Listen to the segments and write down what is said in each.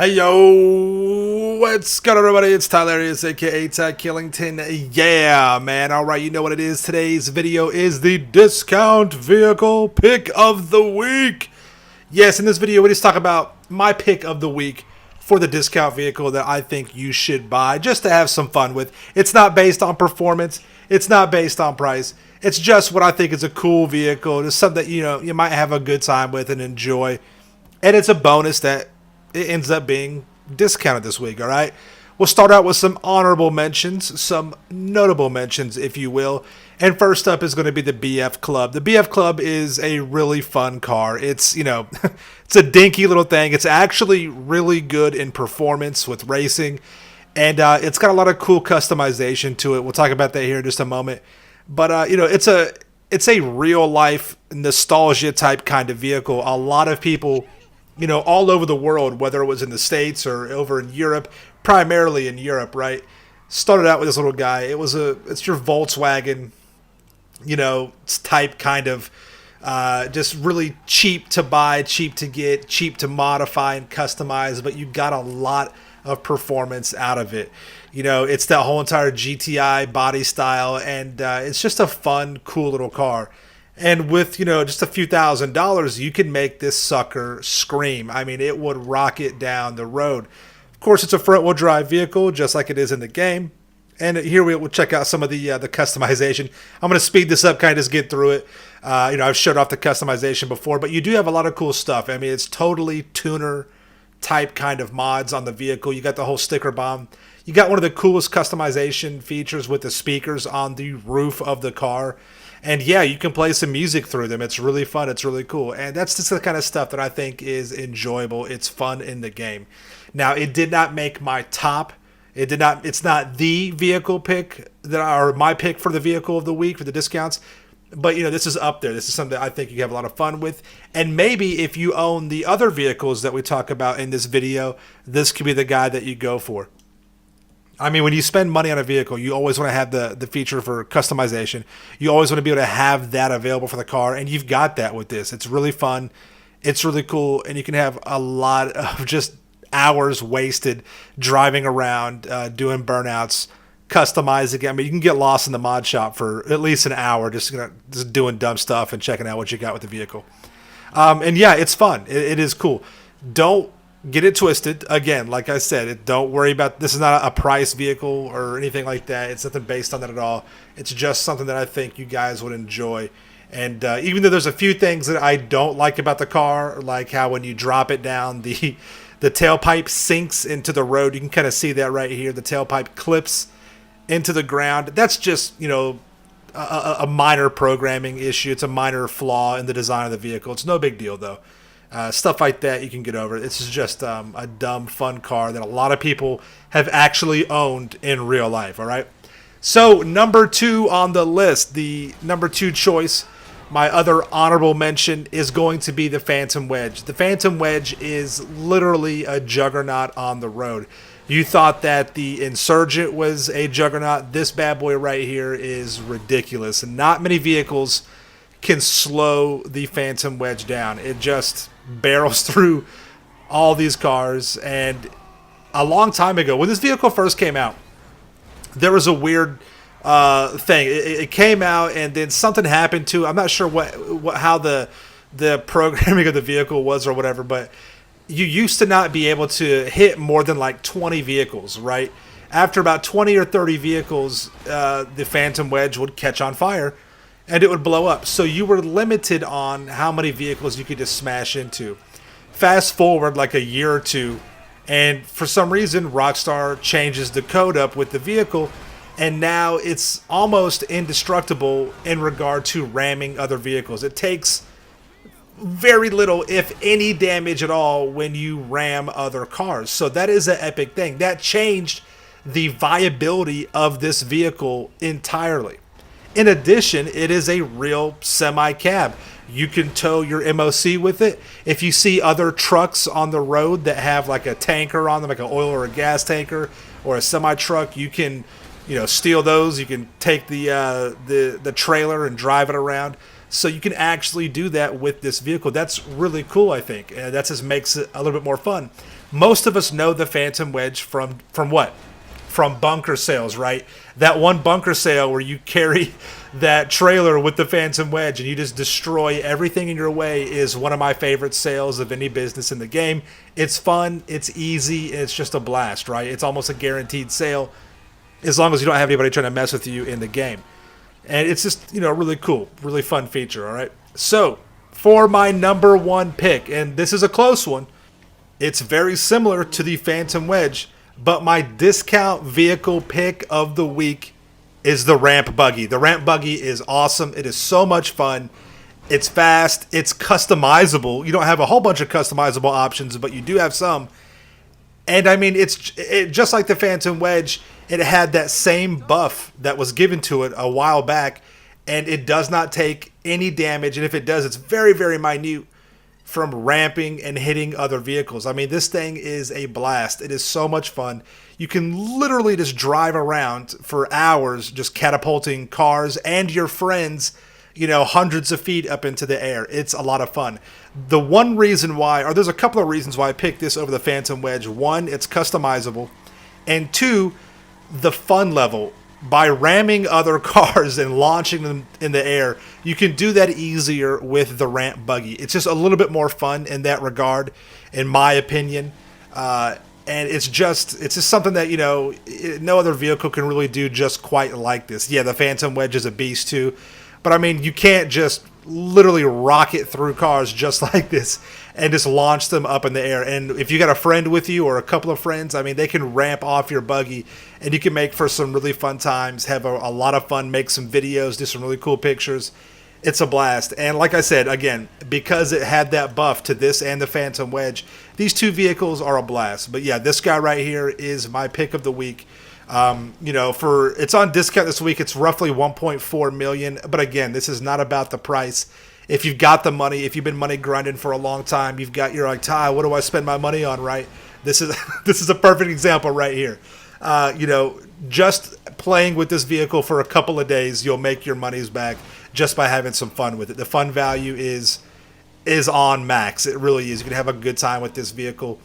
Hey yo, what's going on everybody? It's Tylarious, aka Ty Killington. Yeah, man. Alright, you know what it is. Today's video is the discount vehicle pick of the week. Yes, in this video we just talk about my pick of the week for the discount vehicle that I think you should buy just to have some fun with. It's not based on performance. It's not based on price. It's just what I think is a cool vehicle. It's something that you might have a good time with and enjoy. And it's a bonus that it ends up being discounted this week, all right? We'll start out with some honorable mentions, some notable mentions, if you will. And first up is going to be the BF Club. The BF Club is a really fun car. It's, it's a dinky little thing. It's actually really good in performance with racing. And it's got a lot of cool customization to it. We'll talk about that here in just a moment. But, it's a real-life nostalgia type kind of vehicle. A lot of people all over the world, whether it was in the States or over in Europe, primarily in Europe, right? Started out with this little guy. It's your Volkswagen, type kind of, just really cheap to buy, cheap to get, cheap to modify and customize, but you got a lot of performance out of it. It's that whole entire GTI body style, and it's just a fun, cool little car. And with, just a few $1,000s, you can make this sucker scream. I mean, it would rocket down the road. Of course, it's a front-wheel drive vehicle, just like it is in the game. And here we'll check out some of the customization. I'm going to speed this up, kind of just get through it. I've showed off the customization before, but you do have a lot of cool stuff. I mean, it's totally tuner-type kind of mods on the vehicle. You got the whole sticker bomb. You got one of the coolest customization features with the speakers on the roof of the car. And yeah, you can play some music through them. It's really fun. It's really cool. And that's just the kind of stuff that I think is enjoyable. It's fun in the game. Now, it did not make my top. It's not the vehicle pick or my pick for the vehicle of the week for the discounts. But, this is up there. This is something that I think you have a lot of fun with. And maybe if you own the other vehicles that we talk about in this video, this could be the guy that you go for. I mean, when you spend money on a vehicle, you always want to have the feature for customization. You always want to be able to have that available for the car, and you've got that with this. It's really fun. It's really cool, and you can have a lot of just hours wasted driving around, doing burnouts, customizing. I mean, you can get lost in the mod shop for at least an hour just doing dumb stuff and checking out what you got with the vehicle. And yeah, it's fun. It is cool. Don't get it twisted. Again, like I said, don't worry about this. Is not a price vehicle or anything like that. It's nothing based on that at all. It's just something that I think you guys would enjoy. And even though there's a few things that I don't like about the car, like how when you drop it down, the tailpipe sinks into the road. You can kind of see that right here. The tailpipe clips into the ground. That's just, a minor programming issue. It's a minor flaw in the design of the vehicle. It's no big deal, though. Stuff like that you can get over. This is just a dumb, fun car that a lot of people have actually owned in real life, all right? So, number 2 on the list, the number 2 choice, my other honorable mention, is going to be the Phantom Wedge. The Phantom Wedge is literally a juggernaut on the road. You thought that the Insurgent was a juggernaut. This bad boy right here is ridiculous. And not many vehicles can slow the Phantom Wedge down. It just barrels through all these cars. And a long time ago, when this vehicle first came out, there was a weird thing. It came out and then something happened to it. I'm not sure how the programming of the vehicle was or whatever, but you used to not be able to hit more than like 20 vehicles, right? After about 20 or 30 vehicles, the Phantom Wedge would catch on fire and it would blow up. So you were limited on how many vehicles you could just smash into. Fast forward like a year or two, and for some reason, Rockstar changes the code up with the vehicle, and now it's almost indestructible in regard to ramming other vehicles. It takes very little, if any, damage at all when you ram other cars. So that is an epic thing. That changed the viability of this vehicle entirely. In addition, it is a real semi-cab. You can tow your MOC with it. If you see other trucks on the road that have like a tanker on them, like an oil or a gas tanker or a semi-truck, you can, steal those. You can take the trailer and drive it around. So you can actually do that with this vehicle. That's really cool, I think. That just makes it a little bit more fun. Most of us know the Phantom Wedge from what? From bunker sales, right? That one bunker sale where you carry that trailer with the Phantom Wedge and you just destroy everything in your way is one of my favorite sales of any business in the game. It's fun, it's easy, and it's just a blast, right? It's almost a guaranteed sale as long as you don't have anybody trying to mess with you in the game. And it's just, really cool, really fun feature, all right? So, for my number one pick, and this is a close one, it's very similar to the Phantom Wedge, but my discount vehicle pick of the week is the Ramp Buggy. The Ramp Buggy is awesome. It is so much fun. It's fast. It's customizable. You don't have a whole bunch of customizable options, but you do have some. And I mean, it's just like the Phantom Wedge. It had that same buff that was given to it a while back, and it does not take any damage. And if it does, it's very, very minute from ramping and hitting other vehicles. I mean, this thing is a blast. It is so much fun. You can literally just drive around for hours just catapulting cars and your friends, hundreds of feet up into the air. It's a lot of fun. The one reason why, or there's a couple of reasons why I picked this over the Phantom Wedge. One, it's customizable. And two, the fun level. By ramming other cars and launching them in the air, you can do that easier with the Ramp Buggy. It's just a little bit more fun in that regard, in my opinion. And it's just something that, no other vehicle can really do just quite like this. Yeah, the Phantom Wedge is a beast too. But I mean, you can't just literally rocket through cars just like this and just launch them up in the air. And if you got a friend with you or a couple of friends, I mean, they can ramp off your buggy and you can make for some really fun times, have a lot of fun, make some videos, do some really cool pictures. It's a blast. And like I said, again, because it had that buff to this and the Phantom Wedge, these two vehicles are a blast. But yeah, this guy right here is my pick of the week. It's on discount this week. It's roughly 1.4 million. But again, this is not about the price. If you've got the money, if you've been money grinding for a long time, you're like, Ty, what do I spend my money on, right? This is a perfect example right here. Just playing with this vehicle for a couple of days, you'll make your money's back just by having some fun with it. The fun value is on max. It really is. You can have a good time with this vehicle.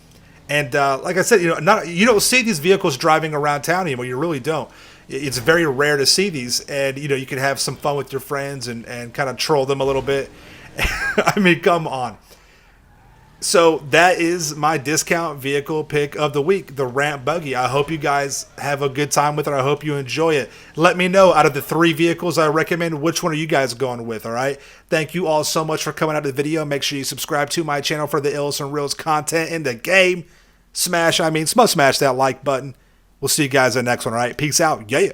And like I said, you don't see these vehicles driving around town anymore. You really don't. It's very rare to see these, and you can have some fun with your friends and kind of troll them a little bit. I mean, come on. So that is my discount vehicle pick of the week, the Ramp Buggy. I hope you guys have a good time with it. I hope you enjoy it. Let me know, out of the 3 vehicles I recommend, which one are you guys going with, all right? Thank you all so much for coming out to the video. Make sure you subscribe to my channel for the Ills and Reels content in the game. Smash that like button. We'll see you guys in the next one, all right? Peace out. Yeah.